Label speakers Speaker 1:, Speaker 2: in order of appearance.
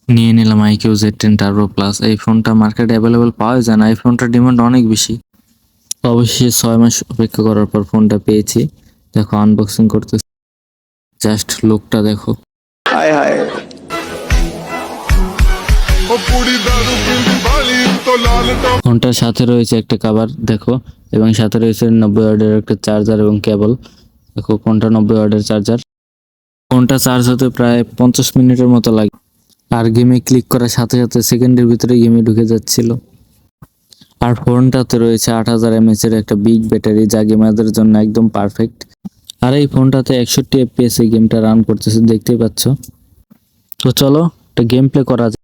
Speaker 1: নিয়ে নিলাম iQOO Z10 Turbo Plus। এই ফোনটা মার্কেটে অ্যাভেলেবল পাওয়া যায় না, এই ফোনটার ডিমান্ড অনেক বেশি। অবশ্যই 6 মাস অপেক্ষা করার পর ফোনটা পেয়েছি। দেখো আনবক্সিং করতেছি, জাস্ট লুকটা দেখো।
Speaker 2: हाय हाय
Speaker 1: ফোনটার সাথে রয়েছে একটা কভার দেখো, এবং সাথে রয়েছে 90 ওয়াটের একটা চার্জার এবং কেবল। দেখো ফোনটা 90 ওয়াটের চার্জার। ফোনটা চার্জ হতে প্রায় 50 মিনিটের মতো লাগে। আর গেমে ক্লিক করার সাথে সাথে সেকেন্ডের ভিতরে গেমে ঢুকে যাচ্ছিল। আর ফোনটাতে রয়েছে 8000 mAh এর একটা বিগ ব্যাটারি, যা গেমারদের জন্য একদম পারফেক্ট। আর এই ফোনটাতে 61 FPS এই গেমটা রান করতেছে, দেখতেই পাচ্ছ। তো চলো একটা গেম প্লে করা যাক।